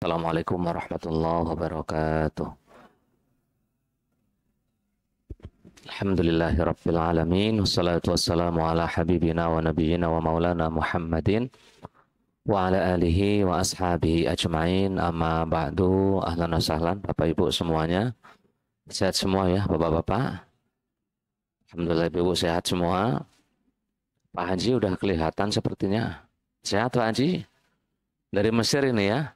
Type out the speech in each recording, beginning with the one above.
Assalamualaikum warahmatullahi wabarakatuh. Alhamdulillahi rabbil alamin. Wassalatu wassalamu ala habibina wa nabiyyina wa maulana Muhammadin wa ala alihi wa ashabihi ajma'in. Amma ba'du. Ahlan wa sahlan Bapak Ibu semuanya. Sehat semua ya Bapak-bapak. Alhamdulillah Ibu sehat semua. Pak Haji udah kelihatan sepertinya. Sehat Pak Haji? Dari Mesir ini ya.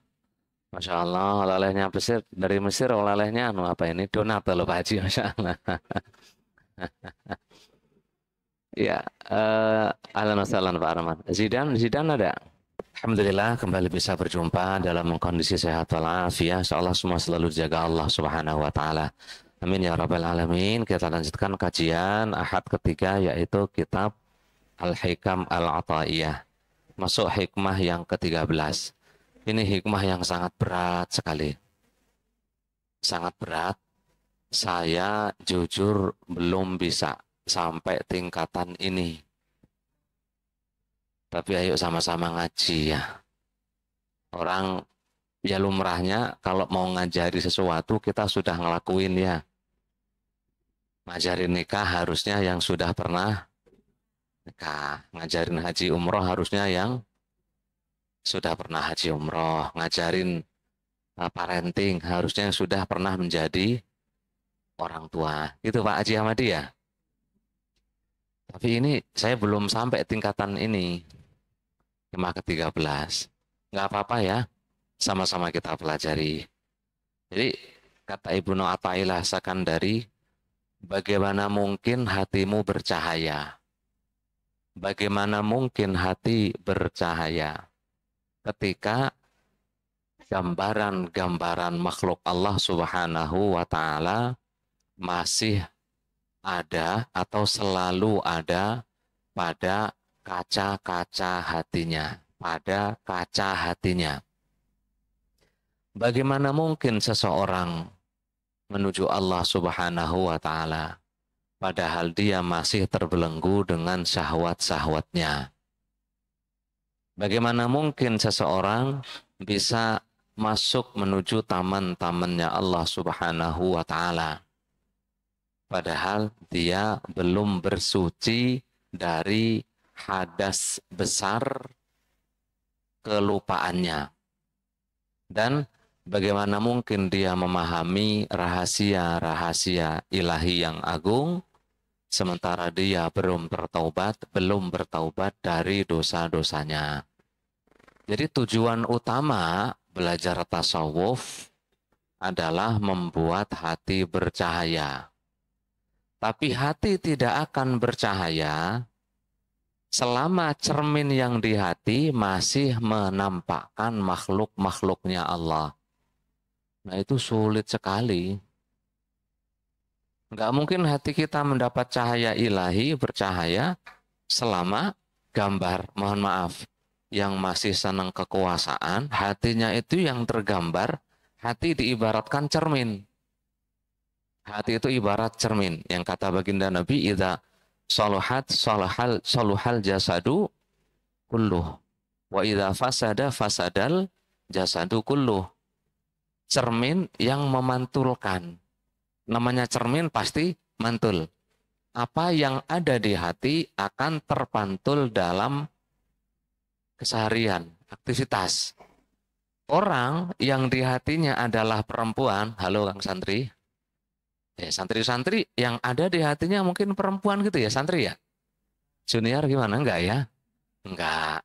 Masya Allah, oleh-olehnya Mesir, dari Mesir oleh-olehnya apa ini? Donat loh Pak Haji, Masya Allah. Ya, ahlan wa sahlan Pak Arman. Zidan ada? Alhamdulillah kembali bisa berjumpa dalam kondisi sehat walafiat. Insyaallah semua selalu dijaga Allah Subhanahu wa taala. Amin ya rabbal alamin. Kita lanjutkan kajian Ahad ketiga yaitu kitab Al-Hikam Al-Ata'iyah. Masuk hikmah yang ke-13. Ini hikmah yang sangat berat sekali. Sangat berat. Saya jujur belum bisa sampai tingkatan ini. Tapi ayo sama-sama ngaji ya. Orang ya lumrahnya kalau mau ngajari sesuatu kita sudah ngelakuin ya. Ngajarin nikah harusnya yang sudah pernah nikah. Ngajarin haji umroh harusnya yang sudah pernah haji umroh. Ngajarin parenting harusnya yang sudah pernah menjadi orang tua. Itu Pak Haji Ahmadi ya. Tapi ini saya belum sampai tingkatan ini. Hikmah ke-13. Nggak apa-apa ya. Sama-sama kita pelajari. Jadi kata Ibnu Athaillah Sakandari, bagaimana mungkin hatimu bercahaya? Bagaimana mungkin hati bercahaya ketika gambaran-gambaran makhluk Allah Subhanahu wa taala masih ada atau selalu ada pada kaca-kaca hatinya, pada kaca hatinya. Bagaimana mungkin seseorang menuju Allah Subhanahu wa taala padahal dia masih terbelenggu dengan syahwat-syahwatnya? Bagaimana mungkin seseorang bisa masuk menuju taman-tamannya Allah Subhanahu wa taala padahal dia belum bersuci dari hadas besar kelupaannya? Dan bagaimana mungkin dia memahami rahasia-rahasia ilahi yang agung sementara dia belum bertaubat dari dosa-dosanya? Jadi tujuan utama belajar tasawuf adalah membuat hati bercahaya. Tapi hati tidak akan bercahaya selama cermin yang di hati masih menampakkan makhluk-makhluknya Allah. Nah itu sulit sekali. Nggak mungkin hati kita mendapat cahaya ilahi, bercahaya, selama gambar, mohon maaf, yang masih senang kekuasaan, hatinya itu yang tergambar, hati diibaratkan cermin. Hati itu ibarat cermin, yang kata baginda Nabi, idza saluhat saluhal jasadu kulluh, wa idza fasadal jasadu kulluh. Cermin yang memantulkan. Namanya cermin pasti mantul. Apa yang ada di hati akan terpantul dalam keseharian, aktivitas. Orang yang di hatinya adalah perempuan, halo Kang Santri, santri-santri yang ada di hatinya mungkin perempuan gitu ya, santri ya? Junior gimana? Enggak ya? Enggak.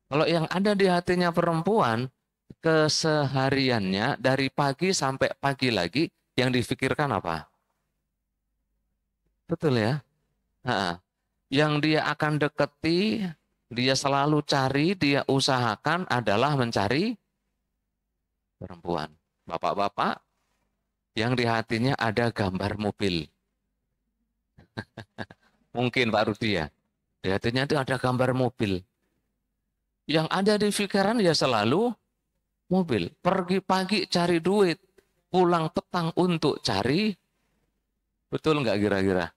Kalau yang ada di hatinya perempuan, kesehariannya dari pagi sampai pagi lagi, yang difikirkan apa? Betul ya? Yang dia akan deketi, dia selalu cari, dia usahakan adalah mencari perempuan. Bapak-bapak, yang di hatinya ada gambar mobil. Mungkin Pak Rudi ya. Di hatinya itu ada gambar mobil. Yang ada di pikiran ya selalu mobil. Pergi pagi cari duit. Pulang petang untuk cari. Betul nggak kira-kira?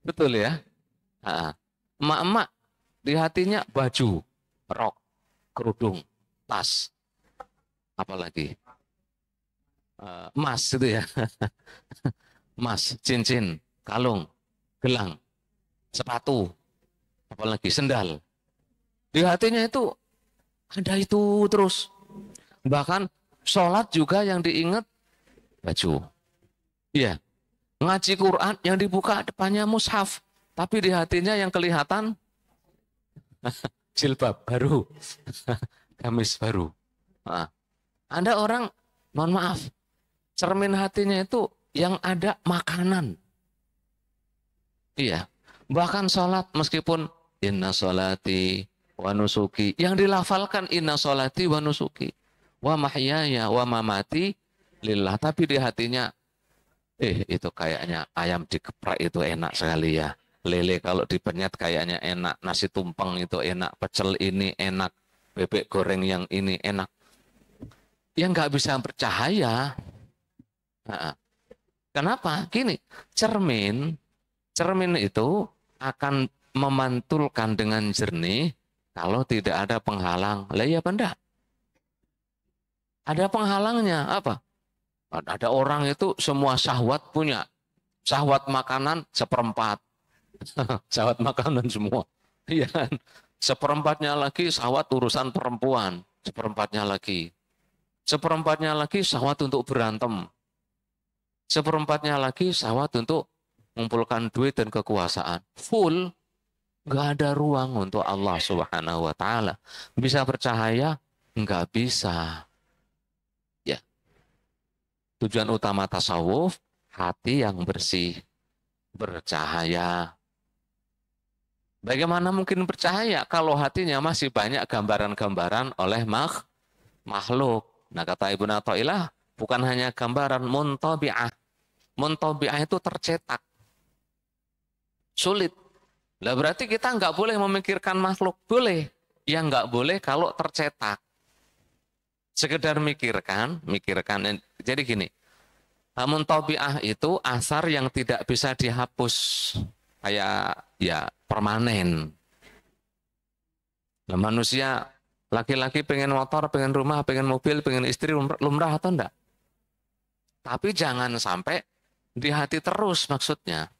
Betul ya? Emak-emak di hatinya baju, rok, kerudung, tas. apalagi emas itu ya, emas, cincin, kalung, gelang, sepatu, apalagi sendal. Di hatinya itu ada itu terus. Bahkan sholat juga yang diingat baju. Iya, ngaji Quran yang dibuka depannya mushaf, tapi di hatinya yang kelihatan jilbab baru, gamis baru. Nah, ada orang, mohon maaf, cermin hatinya itu yang ada makanan. Iya, bahkan sholat meskipun inna sholati wa nusuki, yang dilafalkan inna sholati wa nusuki, wa mahyaya wa mamati lillah, tapi di hatinya, itu kayaknya ayam dikeprek itu enak sekali ya. Lele kalau dipenyet kayaknya enak, nasi tumpeng itu enak, pecel ini enak, bebek goreng yang ini enak. Yang nggak bisa bercahaya. Nah, kenapa? Gini, cermin itu akan memantulkan dengan jernih kalau tidak ada penghalang. Lah iya apa enggak? Ada penghalangnya apa? Ada orang itu semua syahwat punya. Syahwat makanan seperempat. Syahwat makanan semua. Iya kan? Seperempatnya lagi syahwat urusan perempuan. Seperempatnya lagi. Seperempatnya lagi syahwat untuk berantem. Seperempatnya lagi syahwat untuk mengumpulkan duit dan kekuasaan. Full. Nggak ada ruang untuk Allah Subhanahu wa Ta'ala. Bisa bercahaya? Nggak bisa. Ya. Tujuan utama tasawuf, hati yang bersih, bercahaya. Bagaimana mungkin bercahaya kalau hatinya masih banyak gambaran-gambaran oleh makhluk. Nah kata Ibnu Athaillah, bukan hanya gambaran muntabi'ah. Muntabi'ah itu tercetak. Sulit. Lah berarti kita nggak boleh memikirkan makhluk. Boleh. Yang nggak boleh kalau tercetak. Sekedar mikirkan. Jadi gini, muntabi'ah itu asar yang tidak bisa dihapus. Kayak ya permanen. Nah, manusia laki-laki pengen motor, pengen rumah, pengen mobil, pengen istri, lumrah atau enggak? Tapi jangan sampai di hati terus maksudnya.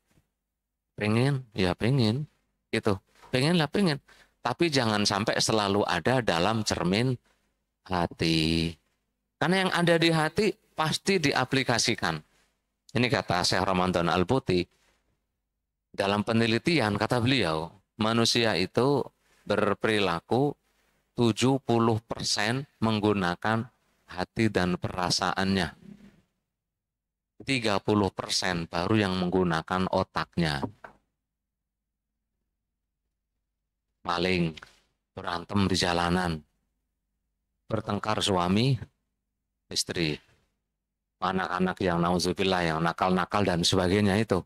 Pengen, ya pengen. Gitu. Pengen lah pengen. Tapi jangan sampai selalu ada dalam cermin hati. Karena yang ada di hati pasti diaplikasikan. Ini kata Syekh Ramadan Al-Buti. Dalam penelitian, kata beliau, manusia itu berperilaku 70% menggunakan hati dan perasaannya. 30% baru yang menggunakan otaknya. Maling, berantem di jalanan, bertengkar suami, istri, anak-anak yang nauzubillah, yang nakal-nakal dan sebagainya itu.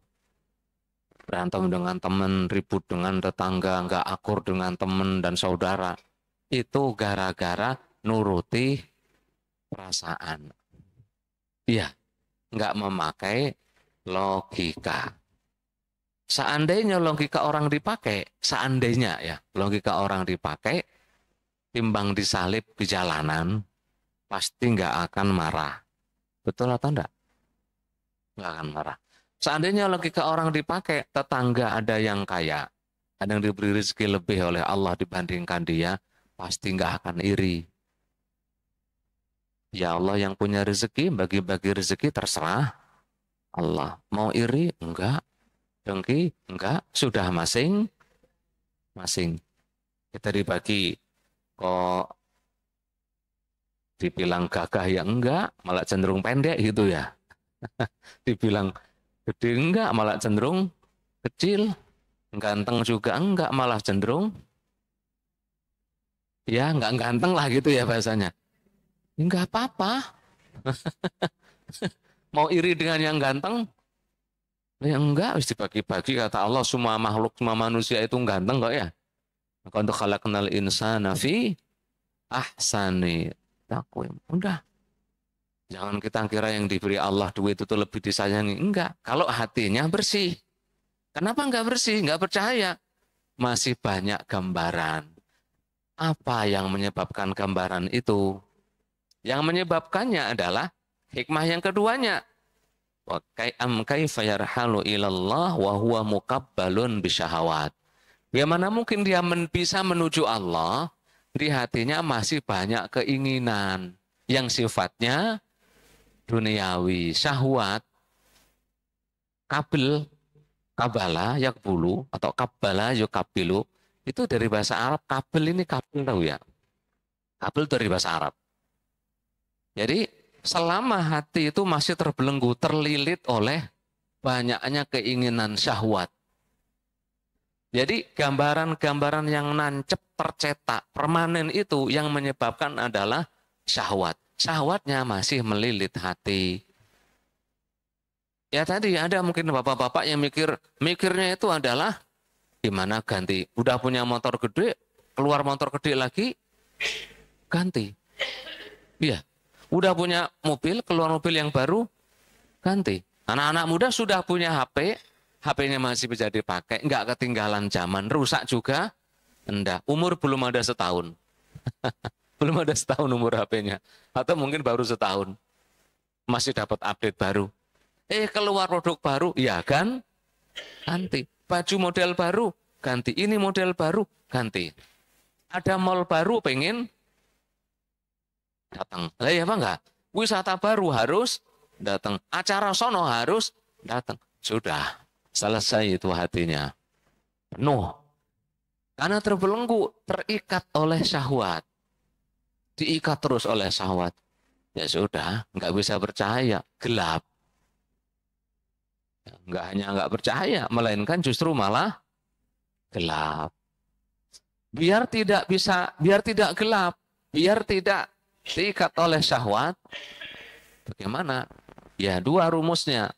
Berantem dengan teman, ribut dengan tetangga, nggak akur dengan teman dan saudara. Itu gara-gara nuruti perasaan. Iya, nggak memakai logika. Seandainya logika orang dipakai, seandainya ya, logika orang dipakai, timbang disalib di jalanan, pasti nggak akan marah. Betul atau enggak? Nggak akan marah. Seandainya logika orang dipakai, tetangga ada yang kaya, ada yang diberi rezeki lebih oleh Allah dibandingkan dia, pasti nggak akan iri. Ya Allah yang punya rezeki, bagi-bagi rezeki terserah Allah. Mau iri? Enggak. Dengki? Enggak. Sudah masing-masing. Kita dibagi, kok dibilang gagah ya enggak, malah cenderung pendek gitu ya. Dibilang gede enggak, malah cenderung kecil. Ganteng juga enggak, malah cenderung ya enggak ganteng lah gitu ya bahasanya. Enggak apa-apa. Mau iri dengan yang ganteng? Ya enggak, harus dibagi-bagi kata Allah, semua makhluk, semua manusia itu ganteng kok ya. Maka untuk khalaqnal insana fi ahsani taqwim. Udah. Jangan kita kira yang diberi Allah duit itu lebih disayangi. Enggak. Kalau hatinya bersih. Kenapa enggak bersih? Enggak percaya. Masih banyak gambaran. Apa yang menyebabkan gambaran itu? Yang menyebabkannya adalah hikmah yang keduanya. Wa kaifa yarhalu ilallah wa huwa muqabbalun bisyahawat. Bagaimana mungkin dia bisa menuju Allah, di hatinya masih banyak keinginan yang sifatnya duniawi, syahwat, kabel, kabala, yakbulu, atau kabbala, yukabilu, itu dari bahasa Arab. Kabel ini kabel tahu ya? Kabel dari bahasa Arab. Jadi selama hati itu masih terbelenggu, terlilit oleh banyaknya keinginan syahwat. Jadi gambaran-gambaran yang nancep, tercetak, permanen itu yang menyebabkan adalah syahwat. Syahwatnya masih melilit hati. Ya tadi ada mungkin bapak-bapak yang mikirnya itu adalah gimana ganti. Udah punya motor gede, keluar motor gede lagi, ganti. Iya. Udah punya mobil, keluar mobil yang baru, ganti. Anak-anak muda sudah punya HP, HP-nya masih bisa dipakai, nggak ketinggalan zaman, rusak juga, enggak. Umur belum ada setahun. Belum ada setahun umur HP-nya. Atau mungkin baru setahun. Masih dapat update baru. Keluar produk baru, ya kan? Ganti. Baju model baru, ganti. Ini model baru, ganti. Ada mall baru, pengen datang. Lah ya apa enggak? Wisata baru harus datang. Acara sono harus datang. Sudah, selesai itu hatinya. Penuh. Karena terbelenggu, terikat oleh syahwat. Diikat terus oleh syahwat. Ya sudah, enggak bisa percaya, gelap. Enggak hanya enggak percaya, melainkan justru malah gelap. Biar tidak gelap, biar tidak diikat oleh syahwat, bagaimana? Ya dua rumusnya.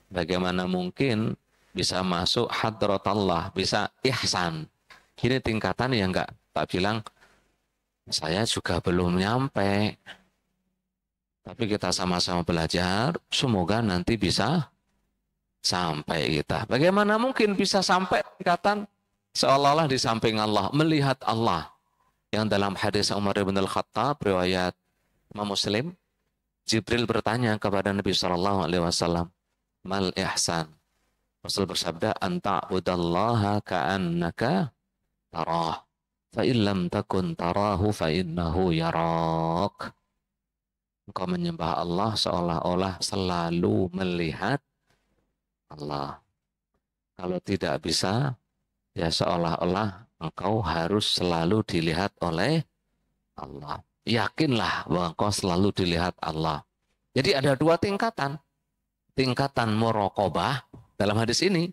Bagaimana mungkin bisa masuk hadrat Allah, bisa ihsan. Ini tingkatan yang enggak tak bilang, saya juga belum nyampe. Tapi kita sama-sama belajar, semoga nanti bisa sampai kita. Bagaimana mungkin bisa sampai tingkatan seolah-olah di samping Allah, melihat Allah. Yang dalam hadis Umar bin Al-Khattab, riwayat Imam Muslim, Jibril bertanya kepada Nabi SAW, mal ihsan. Rasul bersabda, anta'budallaha ka'annaka tarah. Fa'illam takun tarahu fa'innahu yarak. Engkau menyembah Allah seolah-olah selalu melihat Allah. Kalau tidak bisa, ya seolah-olah engkau harus selalu dilihat oleh Allah. Yakinlah bahwa engkau selalu dilihat Allah. Jadi ada dua tingkatan. Tingkatan muraqabah dalam hadis ini.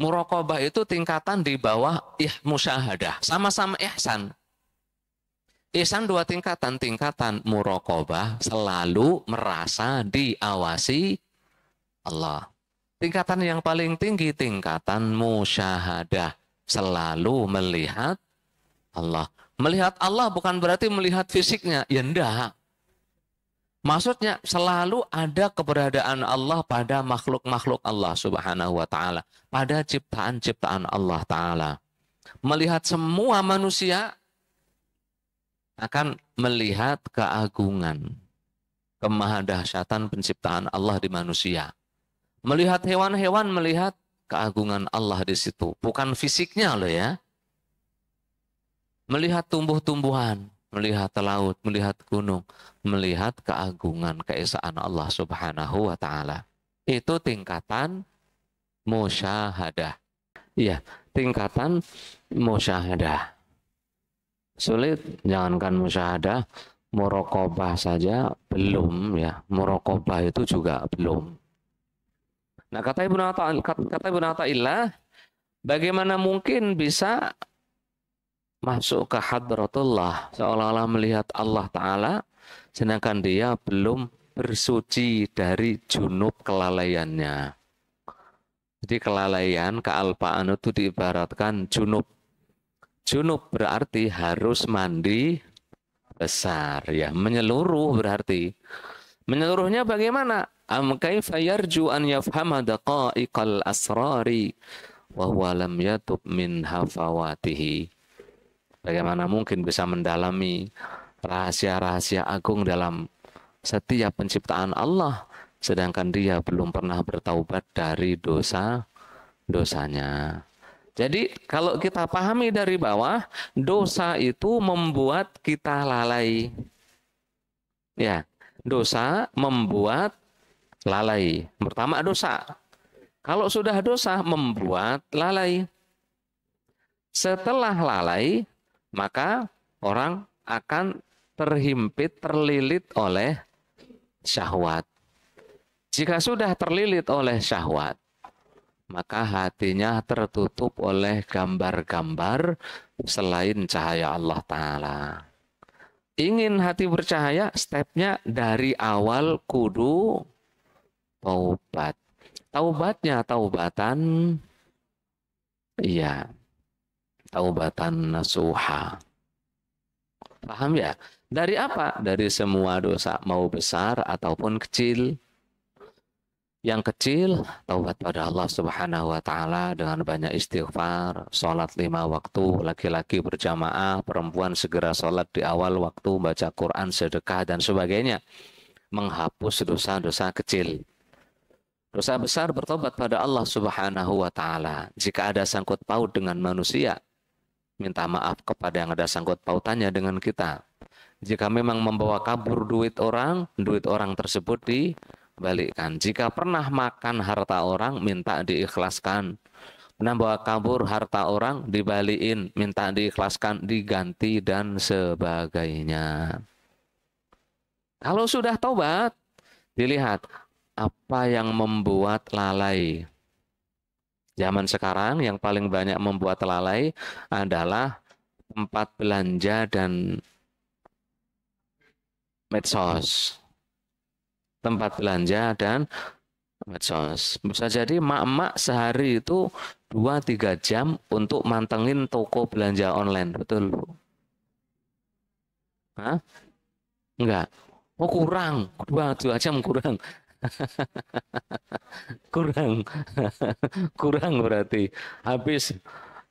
Muraqabah itu tingkatan di bawah musyahadah. Sama-sama ihsan. Ihsan dua tingkatan. Tingkatan muraqabah selalu merasa diawasi Allah. Tingkatan yang paling tinggi, tingkatan musyahadah. Selalu melihat Allah. Melihat Allah bukan berarti melihat fisiknya. Ya enggak. Maksudnya selalu ada keberadaan Allah pada makhluk-makhluk Allah subhanahu wa ta'ala. Pada ciptaan-ciptaan Allah ta'ala. Melihat semua manusia akan melihat keagungan, kemahadahsyatan penciptaan Allah di manusia. Melihat hewan-hewan, melihat keagungan Allah di situ. Bukan fisiknya loh ya. Melihat tumbuh-tumbuhan, melihat laut, melihat gunung, melihat keagungan, keesaan Allah subhanahu wa ta'ala. Itu tingkatan musyahadah. Iya, tingkatan musyahadah. Sulit, jangankan musyahadah, muraqabah saja belum ya. Muraqabah itu juga belum. Nah kata Ibnu Athaillah, bagaimana mungkin bisa masuk ke hadratullah seolah-olah melihat Allah Ta'ala sedangkan dia belum bersuci dari junub kelalaiannya. Jadi kelalaian, kealpaan itu diibaratkan junub. Junub berarti harus mandi besar ya, menyeluruh berarti. Menyeluruhnya bagaimana? Am kaifa yarju an yafhama daqa'iqal asrari wa huwa lam yatub min hafawatihi. Bagaimana mungkin bisa mendalami rahasia-rahasia agung dalam setiap penciptaan Allah, sedangkan dia belum pernah bertaubat dari dosa-dosanya. Jadi kalau kita pahami dari bawah, dosa itu membuat kita lalai. Ya, dosa membuat lalai. Pertama dosa. Kalau sudah dosa membuat lalai. Setelah lalai, maka orang akan terhimpit, terlilit oleh syahwat. Jika sudah terlilit oleh syahwat, maka hatinya tertutup oleh gambar-gambar selain cahaya Allah Ta'ala. Ingin hati bercahaya, stepnya dari awal kudu taubat. Taubatnya taubatan, iya, taubatan nasuha. Paham ya? Dari apa? Dari semua dosa, mau besar ataupun kecil. Yang kecil, taubat pada Allah Subhanahu wa Ta'ala dengan banyak istighfar, sholat 5 waktu, laki-laki berjamaah, perempuan segera sholat di awal waktu, baca Quran, sedekah, dan sebagainya. Menghapus dosa-dosa kecil. Dosa besar bertobat pada Allah Subhanahu wa Ta'ala. Jika ada sangkut paut dengan manusia, minta maaf kepada yang ada sangkut pautannya dengan kita. Jika memang membawa kabur duit orang tersebut dibalikkan. Jika pernah makan harta orang, minta diikhlaskan. Pernah bawa kabur harta orang, dibalikin, minta diikhlaskan, diganti, dan sebagainya. Kalau sudah taubat, dilihat apa yang membuat lalai. Zaman sekarang yang paling banyak membuat lalai adalah tempat belanja dan medsos. Tempat belanja dan medsos. Bisa jadi emak-emak sehari itu 2-3 jam untuk mantengin toko belanja online. Betul, Bu? Hah? Enggak. Oh, kurang. 2 jam kurang. Kurang. Kurang berarti. Habis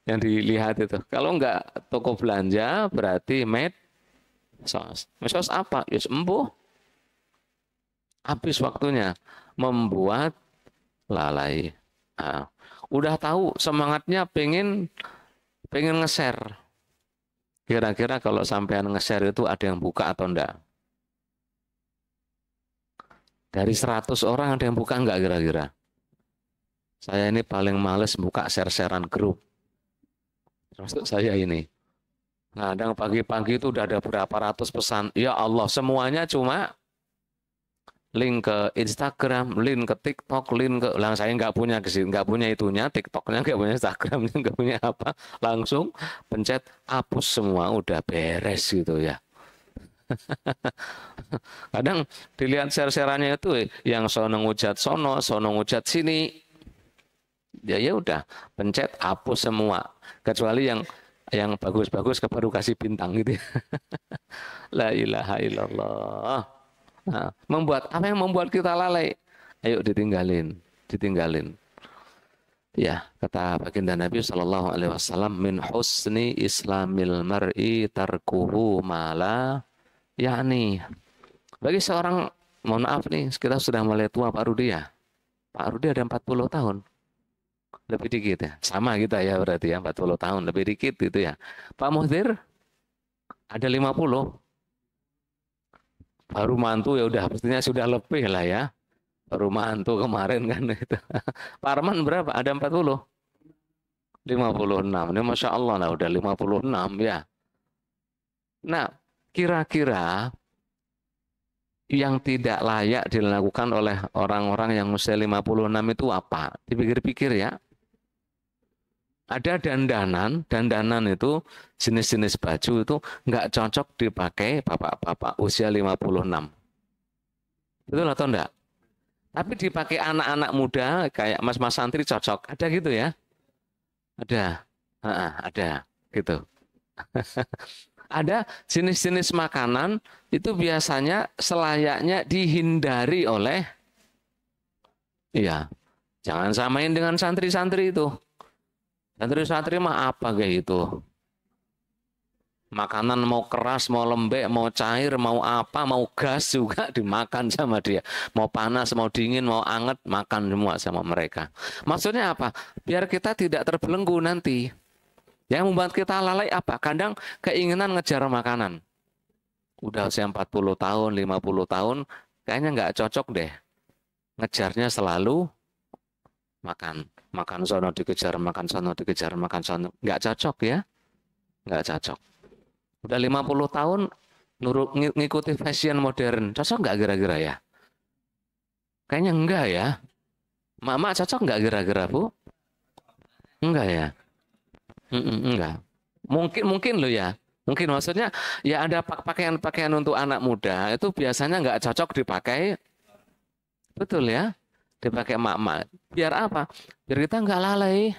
yang dilihat itu. Kalau enggak toko belanja berarti medsos. Medsos apa? Yus embuh. Habis waktunya membuat lalai. Nah, udah tahu semangatnya pengen nge-share. Kira-kira kalau sampean nge-share itu ada yang buka atau enggak? Dari 100 orang ada yang buka enggak kira-kira? Saya ini paling males buka share-sharean grup. Termasuk saya ini. Kadang pagi-pagi itu udah ada berapa ratus pesan. Ya Allah, semuanya cuma link ke Instagram, link ke TikTok, link ke, saya nggak punya itunya, TikToknya nggak punya, Instagramnya nggak punya apa, langsung pencet hapus semua, udah beres gitu ya. Kadang dilihat share-sharannya itu yang sono ngujat sini, ya udah pencet hapus semua, kecuali yang bagus-bagus baru kasih bintang gitu. La ilaha illallah. Nah, apa yang membuat kita lalai? Ayo ditinggalin. Ya, kata baginda Nabi Shallallahu Alaihi Wasallam, min husni islamil mar'i tarkuhu mala, yakni bagi seorang, mohon maaf nih, kita sudah mulai tua Pak Rudi ya. Pak Rudi ada 40 tahun. Lebih dikit ya. Sama kita ya berarti ya, 40 tahun. Lebih dikit gitu ya. Pak Muhdir ada 50. Baru mantu ya udah, pastinya sudah lebih lah ya. Baru mantu kemarin kan itu. Pak Arman berapa? Ada 40. 56. Ini Masya Allah lah udah 56 ya. Nah, kira-kira yang tidak layak dilakukan oleh orang-orang yang usia 56 itu apa? Dipikir-pikir ya. Ada dandanan itu jenis-jenis baju itu nggak cocok dipakai bapak-bapak usia 56. Betul atau enggak? Tapi dipakai anak-anak muda kayak mas-mas santri cocok. Ada gitu ya? Ada. Ada gitu. Ada jenis-jenis makanan itu biasanya selayaknya dihindari oleh, iya, jangan samain dengan santri-santri itu. Santri-santri mah apa kayak itu? Makanan mau keras, mau lembek, mau cair, mau apa, mau gas juga dimakan sama dia. Mau panas, mau dingin, mau anget, makan semua sama mereka. Maksudnya apa? Biar kita tidak terbelenggu nanti. Yang membuat kita lalai apa? Kadang keinginan ngejar makanan. Udah usia 40 tahun, 50 tahun, kayaknya nggak cocok deh. Ngejarnya selalu makan. Makan sono dikejar, makan sono dikejar, makan sono. Nggak cocok ya. Nggak cocok. Udah 50 tahun ngikuti fashion modern. Cocok nggak kira-kira ya? Kayaknya enggak ya. Mama cocok nggak kira-kira, Bu? Enggak ya? Enggak. Mungkin loh ya. Mungkin maksudnya ya ada pakaian-pakaian untuk anak muda itu biasanya nggak cocok dipakai. Betul ya? Dipakai emak-emak. Biar apa? Biar kita nggak lalai.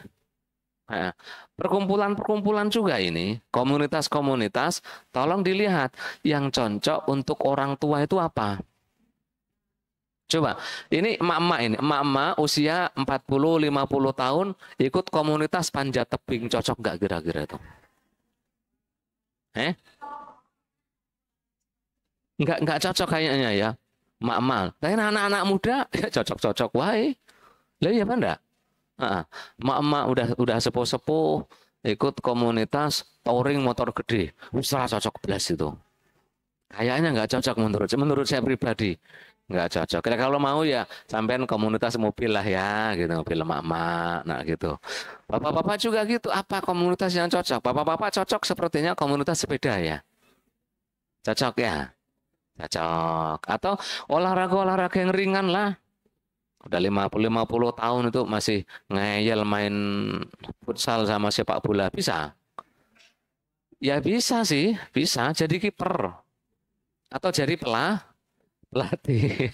Nah, perkumpulan-perkumpulan juga ini, komunitas-komunitas, tolong dilihat yang cocok untuk orang tua itu apa. Coba, ini emak-emak usia 40-50 tahun ikut komunitas panjat tebing, cocok nggak kira-kira itu? Nggak cocok kayaknya ya, emak-emak. Tapi anak-anak muda ya cocok-cocok, wae. Lah iya apa enggak? Emak-emak udah sepuh-sepuh ikut komunitas touring motor gede. Usah cocok belas itu. Kayaknya nggak cocok menurut saya pribadi. Nggak cocok. Kalau mau ya sampean komunitas mobil lah ya gitu, mobil emak-emak. Nah gitu. Bapak-bapak juga gitu. Apa komunitas yang cocok? Bapak-bapak cocok sepertinya komunitas sepeda ya. Cocok ya? Cocok. Atau olahraga-olahraga yang ringan lah. Udah 50 tahun itu masih ngeyel main futsal sama sepak bola. Bisa? Ya bisa sih, bisa jadi kiper. Atau jadi pelatih.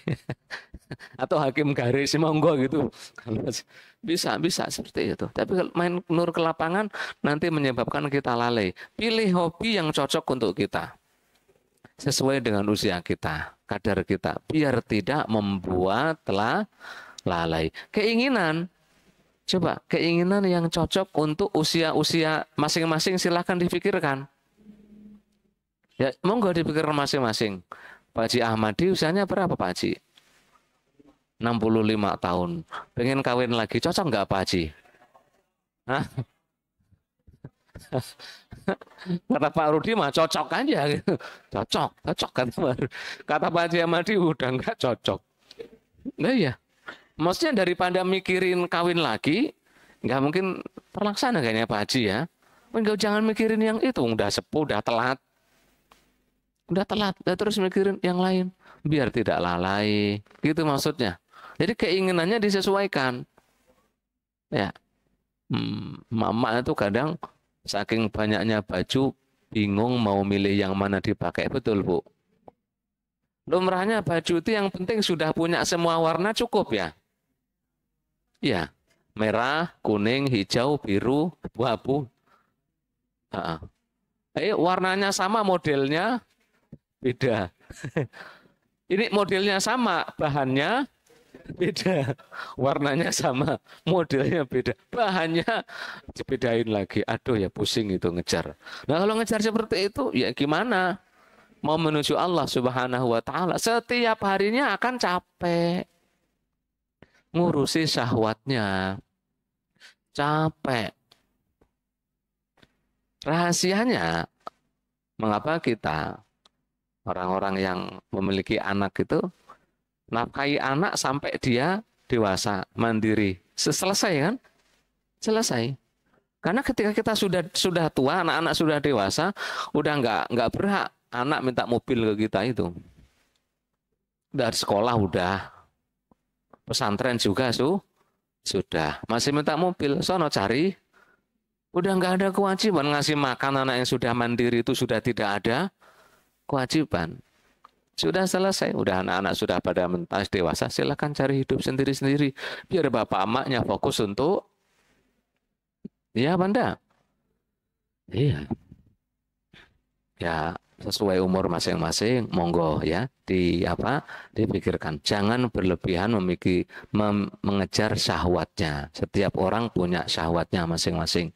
Atau hakim garis, monggo gitu. Bisa seperti itu. Tapi kalau main nur ke lapangan nanti menyebabkan kita lalai. Pilih hobi yang cocok untuk kita. Sesuai dengan usia kita, kadar kita, biar tidak membuat lalai. Keinginan, coba keinginan yang cocok untuk usia-usia masing-masing silahkan dipikirkan. Ya, monggo dipikir masing-masing. Pak Haji Ahmadi usianya berapa Pak Haji? 65 tahun. Pengen kawin lagi, cocok nggak Pak Haji? Hah? Kata Pak Rudi mah cocok aja gitu. Cocok kata Pak Haji Ahmadi udah nggak cocok. Nah iya. Maksudnya daripada mikirin kawin lagi, nggak mungkin terlaksana kayaknya Pak Haji ya. Enggak, jangan mikirin yang itu, udah sepuh, udah telat. Udah terus mikirin yang lain. Biar tidak lalai. Gitu maksudnya. Jadi keinginannya disesuaikan. Ya. Mama itu kadang saking banyaknya baju, bingung mau milih yang mana dipakai. Betul, Bu? Lumrahnya baju itu yang penting sudah punya semua warna cukup ya? Iya. Merah, kuning, hijau, biru, abu-abu. Warnanya sama, modelnya beda. Ini modelnya sama, bahannya beda. Warnanya sama, modelnya beda. Bahannya dibedain lagi. Aduh ya pusing itu ngejar. Nah kalau ngejar seperti itu ya gimana? Mau menuju Allah Subhanahu wa taala, setiap harinya akan capek. Ngurusi syahwatnya. Capek. Rahasianya mengapa kita orang-orang yang memiliki anak itu nafkahi anak sampai dia dewasa, mandiri. Selesai kan? Selesai. Karena ketika kita sudah tua, anak-anak sudah dewasa, udah nggak berhak anak minta mobil ke kita itu. Dari sekolah udah, pesantren juga sudah, masih minta mobil, sono cari. Udah nggak ada kewajiban ngasih makan anak yang sudah mandiri itu sudah tidak ada kewajiban. Sudah selesai, udah anak-anak sudah pada mentas dewasa, silakan cari hidup sendiri-sendiri. Biar bapak emaknya fokus untuk, ya Banda. Iya. Ya, sesuai umur masing-masing, monggo ya, dipikirkan. Jangan berlebihan mengejar syahwatnya. Setiap orang punya syahwatnya masing-masing.